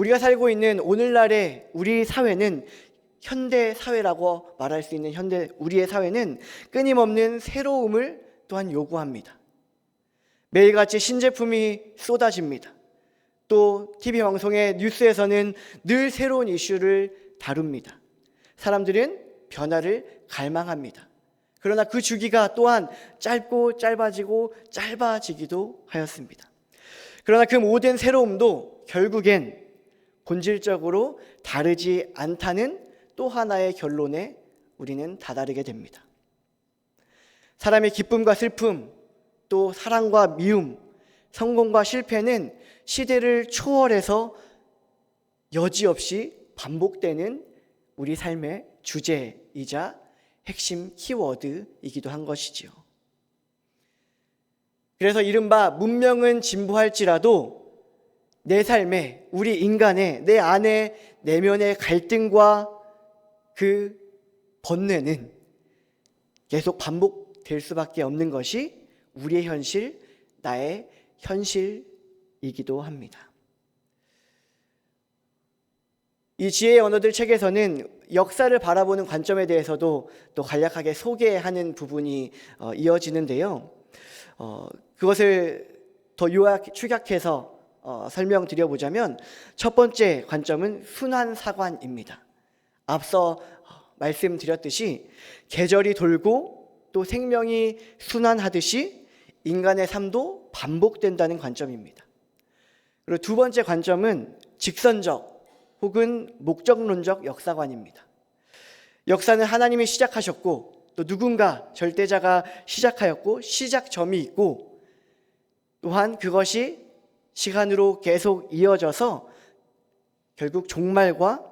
우리가 살고 있는 오늘날의 우리 사회는 현대 사회라고 말할 수 있는 우리의 사회는 끊임없는 새로움을 또한 요구합니다. 매일같이 신제품이 쏟아집니다. 또 TV 방송의 뉴스에서는 늘 새로운 이슈를 다룹니다. 사람들은 변화를 갈망합니다. 그러나 그 주기가 또한 짧고 짧아지고 짧아지기도 하였습니다. 그러나 그 모든 새로움도 결국엔 본질적으로 다르지 않다는 또 하나의 결론에 우리는 다다르게 됩니다. 사람의 기쁨과 슬픔, 또 사랑과 미움, 성공과 실패는 시대를 초월해서 여지없이 반복되는 우리 삶의 주제이자 핵심 키워드이기도 한 것이지요. 그래서 이른바 문명은 진보할지라도 내 삶에, 우리 인간의 내 안에 내면의 갈등과 그 번뇌는 계속 반복될 수밖에 없는 것이 우리의 현실, 나의 현실이기도 합니다. 이 지혜의 언어들 책에서는 역사를 바라보는 관점에 대해서도 또 간략하게 소개하는 부분이 이어지는데요. 그것을 더 축약해서 설명드려보자면 첫 번째 관점은 순환사관입니다. 앞서 말씀드렸듯이 계절이 돌고 또 생명이 순환하듯이 인간의 삶도 반복된다는 관점입니다. 그리고 두 번째 관점은 직선적 혹은 목적론적 역사관입니다. 역사는 하나님이 시작하셨고 또 누군가 절대자가 시작하였고 시작점이 있고 또한 그것이 시간으로 계속 이어져서 결국 종말과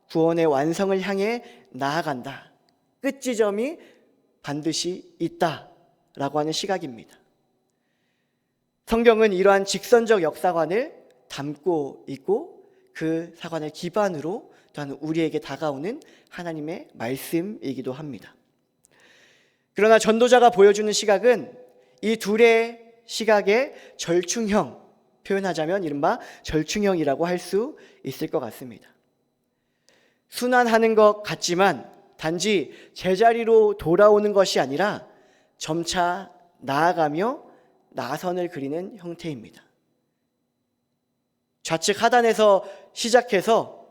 구원의 완성을 향해 나아간다. 끝 지점이 반드시 있다라고 하는 시각입니다. 성경은 이러한 직선적 역사관을 담고 있고 그 사관을 기반으로 또한 우리에게 다가오는 하나님의 말씀이기도 합니다. 그러나 전도자가 보여주는 시각은 이 둘의 시각의 절충형, 표현하자면 이른바 절충형이라고 할 수 있을 것 같습니다. 순환하는 것 같지만 단지 제자리로 돌아오는 것이 아니라 점차 나아가며 나선을 그리는 형태입니다. 좌측 하단에서 시작해서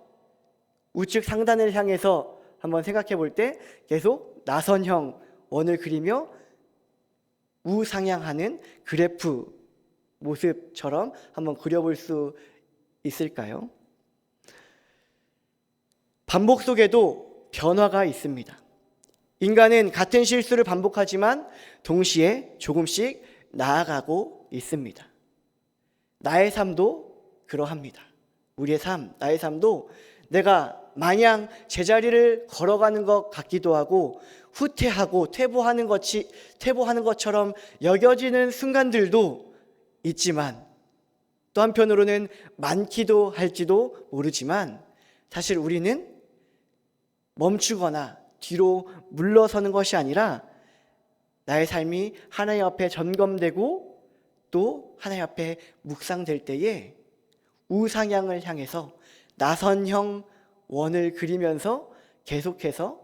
우측 상단을 향해서 한번 생각해 볼 때 계속 나선형 원을 그리며 우상향하는 그래프 모습처럼 한번 그려볼 수 있을까요? 반복 속에도 변화가 있습니다. 인간은 같은 실수를 반복하지만 동시에 조금씩 나아가고 있습니다. 나의 삶도 그러합니다. 우리의 삶, 나의 삶도 내가 마냥 제자리를 걸어가는 것 같기도 하고 후퇴하고 퇴보하는 것처럼 여겨지는 순간들도 있지만 또 한편으로는 많기도 할지도 모르지만 사실 우리는 멈추거나 뒤로 물러서는 것이 아니라 나의 삶이 하나님 앞에 점검되고 또 하나님 앞에 묵상될 때에 우상향을 향해서 나선형 원을 그리면서 계속해서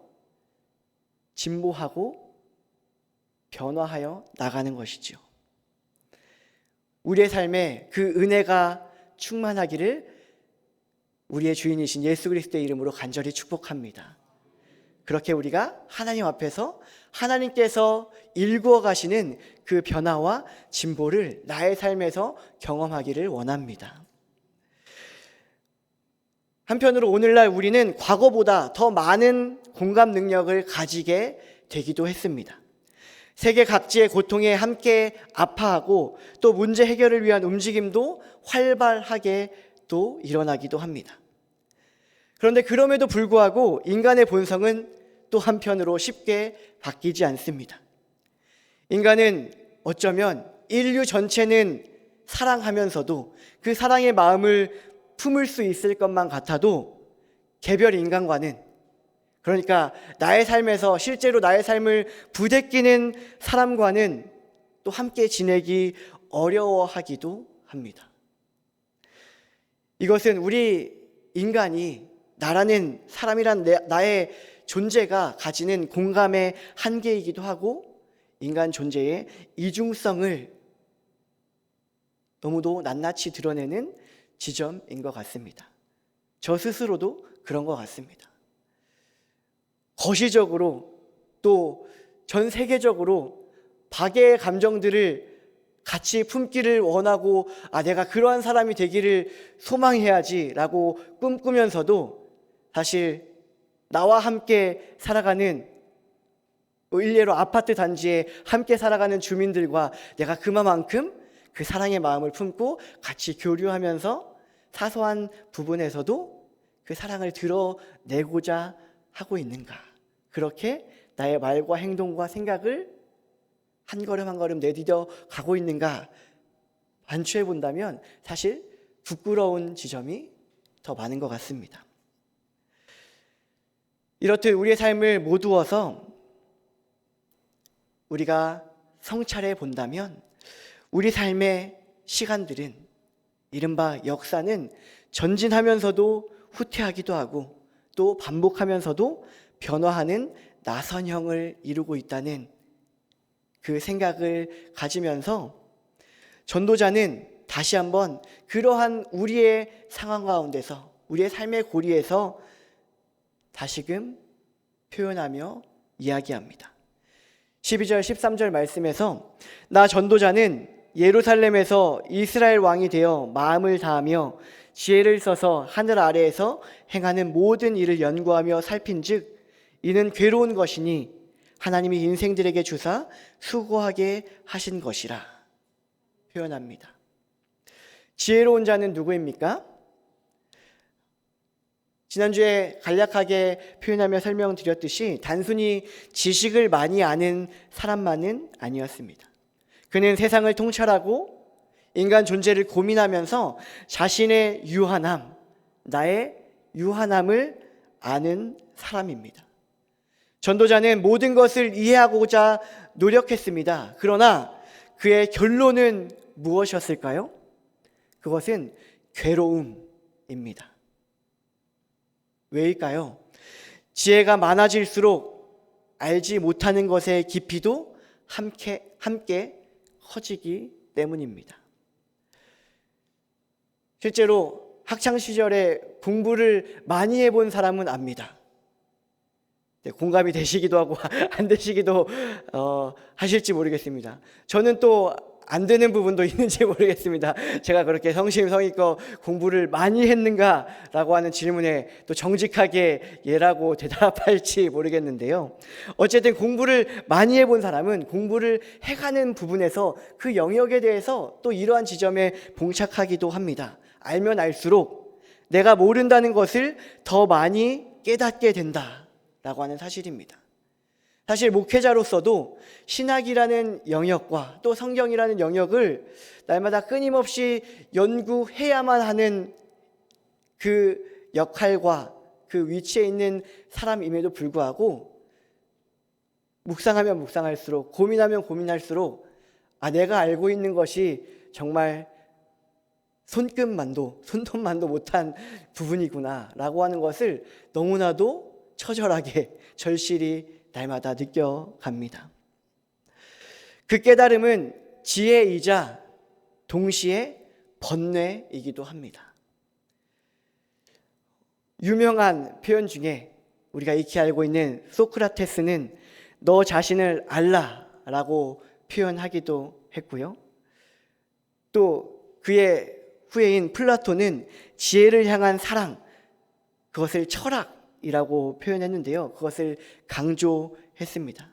진보하고 변화하여 나가는 것이죠. 우리의 삶에 그 은혜가 충만하기를 우리의 주인이신 예수 그리스도의 이름으로 간절히 축복합니다. 그렇게 우리가 하나님 앞에서 하나님께서 일구어 가시는 그 변화와 진보를 나의 삶에서 경험하기를 원합니다. 한편으로 오늘날 우리는 과거보다 더 많은 공감 능력을 가지게 되기도 했습니다. 세계 각지의 고통에 함께 아파하고 또 문제 해결을 위한 움직임도 활발하게 또 일어나기도 합니다. 그런데 그럼에도 불구하고 인간의 본성은 또 한편으로 쉽게 바뀌지 않습니다. 인간은 어쩌면 인류 전체는 사랑하면서도 그 사랑의 마음을 품을 수 있을 것만 같아도 개별 인간과는, 그러니까 나의 삶에서 실제로 나의 삶을 부대끼는 사람과는 또 함께 지내기 어려워하기도 합니다. 이것은 우리 인간이, 나라는, 사람이란 나의 존재가 가지는 공감의 한계이기도 하고 인간 존재의 이중성을 너무도 낱낱이 드러내는 지점인 것 같습니다. 저 스스로도 그런 것 같습니다. 거시적으로 또 전 세계적으로 박애의 감정들을 같이 품기를 원하고 내가 그러한 사람이 되기를 소망해야지라고 꿈꾸면서도 사실 나와 함께 살아가는 일례로 아파트 단지에 함께 살아가는 주민들과 내가 그만큼 그 사랑의 마음을 품고 같이 교류하면서 사소한 부분에서도 그 사랑을 드러내고자 하고 있는가? 그렇게 나의 말과 행동과 생각을 한 걸음 한 걸음 내디뎌 가고 있는가 반추해 본다면 사실 부끄러운 지점이 더 많은 것 같습니다. 이렇듯 우리의 삶을 모두어서 우리가 성찰해 본다면 우리 삶의 시간들은, 이른바 역사는 전진하면서도 후퇴하기도 하고 또 반복하면서도 변화하는 나선형을 이루고 있다는 그 생각을 가지면서 전도자는 다시 한번 그러한 우리의 상황 가운데서, 우리의 삶의 고리에서 다시금 표현하며 이야기합니다. 12절 13절 말씀에서 나 전도자는 예루살렘에서 이스라엘 왕이 되어 마음을 다하며 지혜를 써서 하늘 아래에서 행하는 모든 일을 연구하며 살핀즉 이는 괴로운 것이니 하나님이 인생들에게 주사 수고하게 하신 것이라 표현합니다. 지혜로운 자는 누구입니까? 지난주에 간략하게 표현하며 설명드렸듯이 단순히 지식을 많이 아는 사람만은 아니었습니다. 그는 세상을 통찰하고 인간 존재를 고민하면서 자신의 유한함, 나의 유한함을 아는 사람입니다. 전도자는 모든 것을 이해하고자 노력했습니다. 그러나 그의 결론은 무엇이었을까요? 그것은 괴로움입니다. 왜일까요? 지혜가 많아질수록 알지 못하는 것의 깊이도 함께 커지기 때문입니다. 실제로 학창시절에 공부를 많이 해본 사람은 압니다. 공감이 되시기도 하고 안 되시기도 하실지 모르겠습니다. 저는 또 안 되는 부분도 있는지 모르겠습니다. 제가 그렇게 성심성의껏 공부를 많이 했는가라고 하는 질문에 또 정직하게 예라고 대답할지 모르겠는데요. 어쨌든 공부를 많이 해본 사람은 공부를 해가는 부분에서 그 영역에 대해서 또 이러한 지점에 봉착하기도 합니다. 알면 알수록 내가 모른다는 것을 더 많이 깨닫게 된다라고 하는 사실입니다. 사실 목회자로서도 신학이라는 영역과 또 성경이라는 영역을 날마다 끊임없이 연구해야만 하는 그 역할과 그 위치에 있는 사람임에도 불구하고 묵상하면 묵상할수록, 고민하면 고민할수록 내가 알고 있는 것이 정말 손톱만도 못한 부분이구나 라고 하는 것을 너무나도 처절하게 절실히 날마다 느껴갑니다. 그 깨달음은 지혜이자 동시에 번뇌이기도 합니다. 유명한 표현 중에 우리가 익히 알고 있는 소크라테스는 너 자신을 알라라고 표현하기도 했고요. 또 그의 후예인 플라톤은 지혜를 향한 사랑, 그것을 철학이라고 표현했는데요. 그것을 강조했습니다.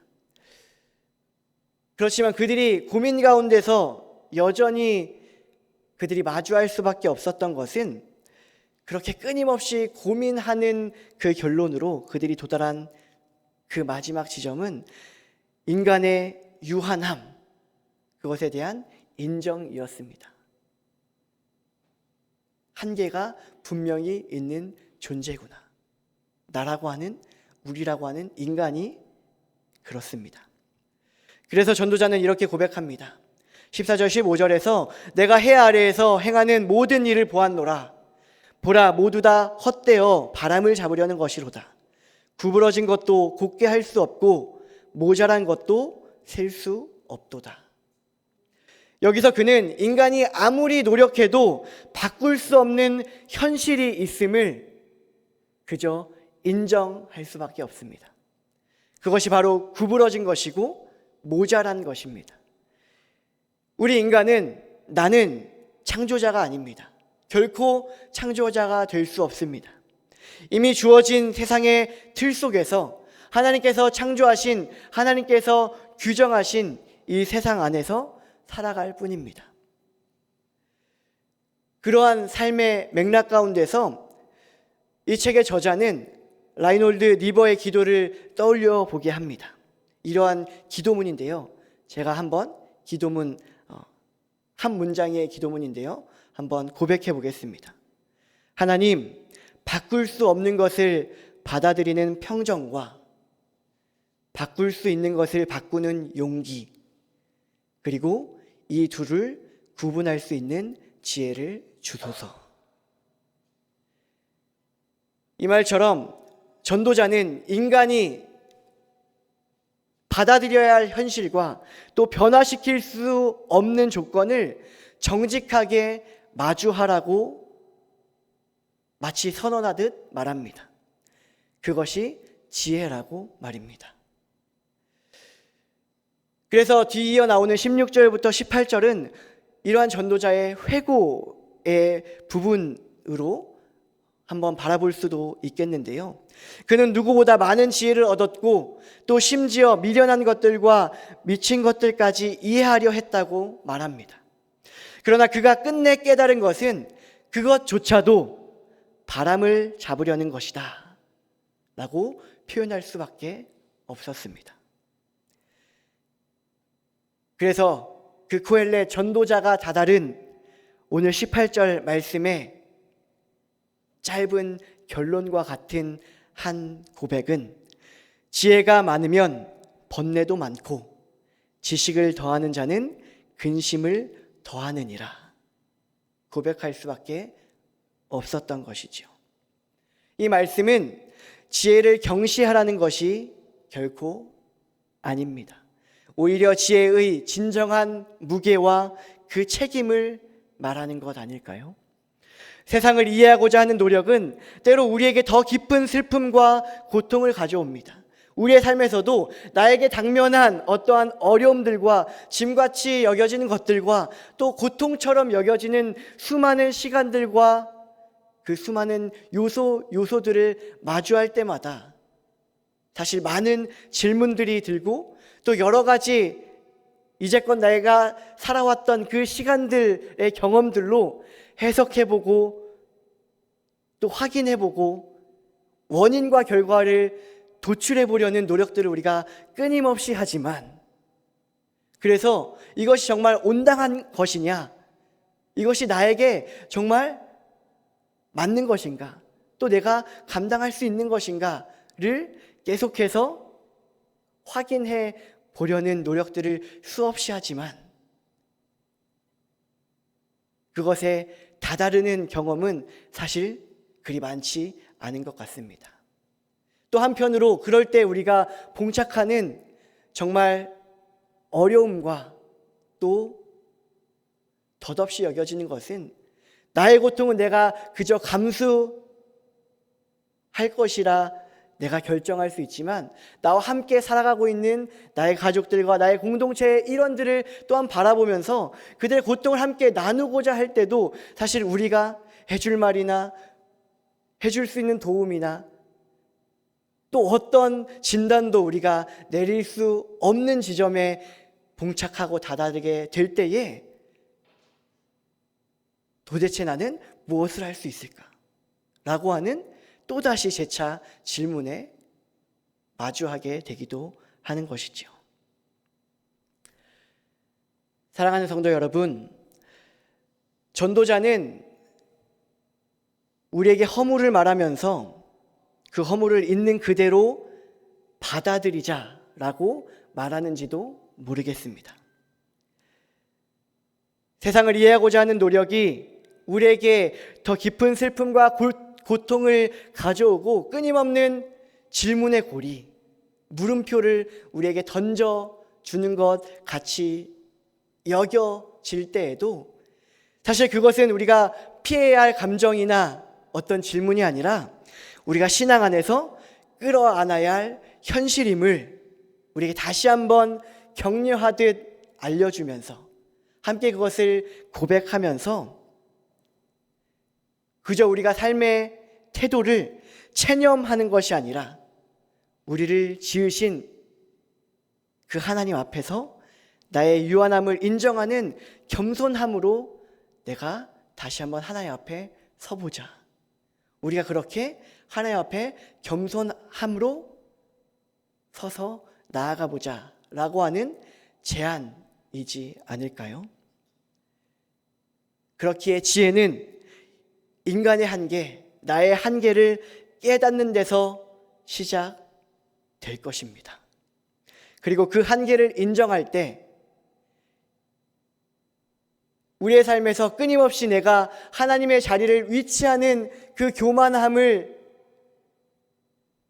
그렇지만 그들이 고민 가운데서 여전히 그들이 마주할 수밖에 없었던 것은 그렇게 끊임없이 고민하는 그 결론으로 그들이 도달한 그 마지막 지점은 인간의 유한함, 그것에 대한 인정이었습니다. 한계가 분명히 있는 존재구나. 나라고 하는, 우리라고 하는 인간이 그렇습니다. 그래서 전도자는 이렇게 고백합니다. 14절 15절에서 내가 해 아래에서 행하는 모든 일을 보았노라. 보라, 모두 다 헛되어 바람을 잡으려는 것이로다. 구부러진 것도 곧게 할 수 없고 모자란 것도 셀 수 없도다. 여기서 그는 인간이 아무리 노력해도 바꿀 수 없는 현실이 있음을 그저 인정할 수밖에 없습니다. 그것이 바로 구부러진 것이고 모자란 것입니다. 우리 인간은 나는 창조자가 아닙니다. 결코 창조자가 될 수 없습니다. 이미 주어진 세상의 틀 속에서 하나님께서 창조하신, 하나님께서 규정하신 이 세상 안에서 살아갈 뿐입니다. 그러한 삶의 맥락 가운데서 이 책의 저자는 라이놀드 리버의 기도를 떠올려 보게 합니다. 이러한 기도문인데요. 제가 한번 기도문, 한 문장의 기도문인데요. 한번 고백해 보겠습니다. 하나님, 바꿀 수 없는 것을 받아들이는 평정과 바꿀 수 있는 것을 바꾸는 용기, 그리고 이 둘을 구분할 수 있는 지혜를 주소서. 이 말처럼 전도자는 인간이 받아들여야 할 현실과 또 변화시킬 수 없는 조건을 정직하게 마주하라고 마치 선언하듯 말합니다. 그것이 지혜라고 말입니다. 그래서 뒤이어 나오는 16절부터 18절은 이러한 전도자의 회고의 부분으로 한번 바라볼 수도 있겠는데요. 그는 누구보다 많은 지혜를 얻었고 또 심지어 미련한 것들과 미친 것들까지 이해하려 했다고 말합니다. 그러나 그가 끝내 깨달은 것은 그것조차도 바람을 잡으려는 것이다 라고 표현할 수밖에 없었습니다. 그래서 그 코엘렛 전도자가 다다른 오늘 18절 말씀의 짧은 결론과 같은 한 고백은 지혜가 많으면 번뇌도 많고 지식을 더하는 자는 근심을 더하느니라 고백할 수밖에 없었던 것이죠. 이 말씀은 지혜를 경시하라는 것이 결코 아닙니다. 오히려 지혜의 진정한 무게와 그 책임을 말하는 것 아닐까요? 세상을 이해하고자 하는 노력은 때로 우리에게 더 깊은 슬픔과 고통을 가져옵니다. 우리의 삶에서도 나에게 당면한 어떠한 어려움들과 짐같이 여겨지는 것들과 또 고통처럼 여겨지는 수많은 시간들과 그 수많은 요소들을 마주할 때마다 사실 많은 질문들이 들고 또 여러 가지 이제껏 내가 살아왔던 그 시간들의 경험들로 해석해보고 또 확인해보고 원인과 결과를 도출해보려는 노력들을 우리가 끊임없이 하지만 그래서 이것이 정말 온당한 것이냐, 이것이 나에게 정말 맞는 것인가, 또 내가 감당할 수 있는 것인가를 계속해서 확인해 보려는 노력들을 수없이 하지만 그것에 다다르는 경험은 사실 그리 많지 않은 것 같습니다. 또 한편으로 그럴 때 우리가 봉착하는 정말 어려움과 또 덧없이 여겨지는 것은 나의 고통은 내가 그저 감수할 것이라 내가 결정할 수 있지만 나와 함께 살아가고 있는 나의 가족들과 나의 공동체의 일원들을 또한 바라보면서 그들의 고통을 함께 나누고자 할 때도 사실 우리가 해줄 말이나 해줄 수 있는 도움이나 또 어떤 진단도 우리가 내릴 수 없는 지점에 봉착하고 다다르게 될 때에 도대체 나는 무엇을 할 수 있을까? 라고 하는 또다시 재차 질문에 마주하게 되기도 하는 것이죠. 사랑하는 성도 여러분, 전도자는 우리에게 허물을 말하면서 그 허물을 있는 그대로 받아들이자라고 말하는지도 모르겠습니다. 세상을 이해하고자 하는 노력이 우리에게 더 깊은 슬픔과 고통을 가져오고 끊임없는 질문의 고리, 물음표를 우리에게 던져주는 것 같이 여겨질 때에도 사실 그것은 우리가 피해야 할 감정이나 어떤 질문이 아니라 우리가 신앙 안에서 끌어안아야 할 현실임을 우리에게 다시 한번 격려하듯 알려주면서 함께 그것을 고백하면서 그저 우리가 삶의 태도를 체념하는 것이 아니라 우리를 지으신 그 하나님 앞에서 나의 유한함을 인정하는 겸손함으로 내가 다시 한번 하나님 앞에 서보자. 우리가 그렇게 하나님 앞에 겸손함으로 서서 나아가 보자 라고 하는 제안이지 않을까요? 그렇기에 지혜는 인간의 한계, 나의 한계를 깨닫는 데서 시작될 것입니다. 그리고 그 한계를 인정할 때 우리의 삶에서 끊임없이 내가 하나님의 자리를 위치하는 그 교만함을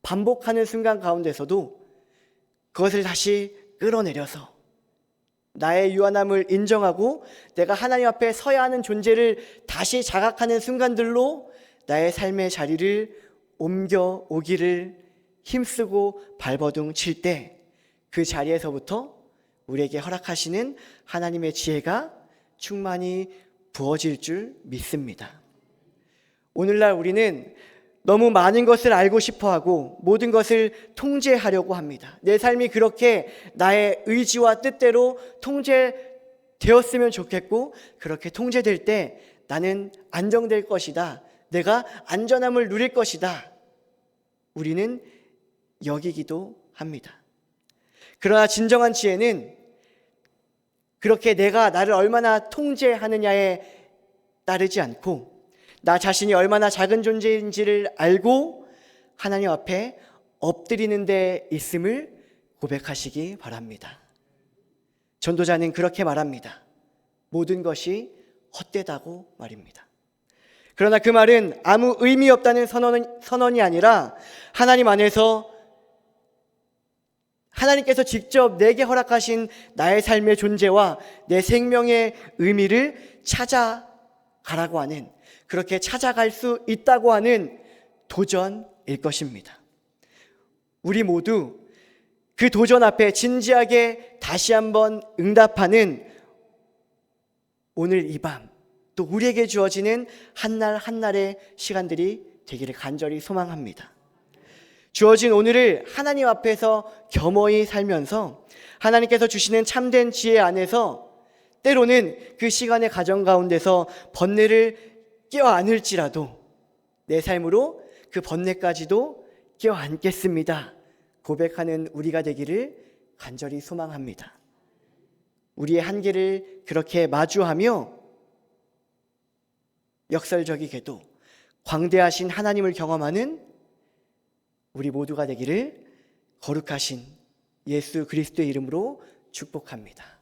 반복하는 순간 가운데서도 그것을 다시 끌어내려서 나의 유한함을 인정하고 내가 하나님 앞에 서야 하는 존재를 다시 자각하는 순간들로 나의 삶의 자리를 옮겨오기를 힘쓰고 발버둥 칠 때 그 자리에서부터 우리에게 허락하시는 하나님의 지혜가 충만히 부어질 줄 믿습니다. 오늘날 우리는 너무 많은 것을 알고 싶어하고 모든 것을 통제하려고 합니다. 내 삶이 그렇게 나의 의지와 뜻대로 통제되었으면 좋겠고 그렇게 통제될 때 나는 안정될 것이다. 내가 안전함을 누릴 것이다. 우리는 여기기도 합니다. 그러나 진정한 지혜는 그렇게 내가 나를 얼마나 통제하느냐에 따르지 않고 나 자신이 얼마나 작은 존재인지를 알고 하나님 앞에 엎드리는 데 있음을 고백하시기 바랍니다. 전도자는 그렇게 말합니다. 모든 것이 헛되다고 말입니다. 그러나 그 말은 아무 의미 없다는 선언이 아니라 하나님 안에서 하나님께서 직접 내게 허락하신 나의 삶의 존재와 내 생명의 의미를 찾아가라고 하는, 그렇게 찾아갈 수 있다고 하는 도전일 것입니다. 우리 모두 그 도전 앞에 진지하게 다시 한번 응답하는 오늘 이 밤, 또 우리에게 주어지는 한날 한날의 시간들이 되기를 간절히 소망합니다. 주어진 오늘을 하나님 앞에서 겸허히 살면서 하나님께서 주시는 참된 지혜 안에서 때로는 그 시간의 가정 가운데서 번뇌를 껴안을지라도 내 삶으로 그 번뇌까지도 껴안겠습니다 고백하는 우리가 되기를 간절히 소망합니다. 우리의 한계를 그렇게 마주하며 역설적이게도 광대하신 하나님을 경험하는 우리 모두가 되기를 거룩하신 예수 그리스도의 이름으로 축복합니다.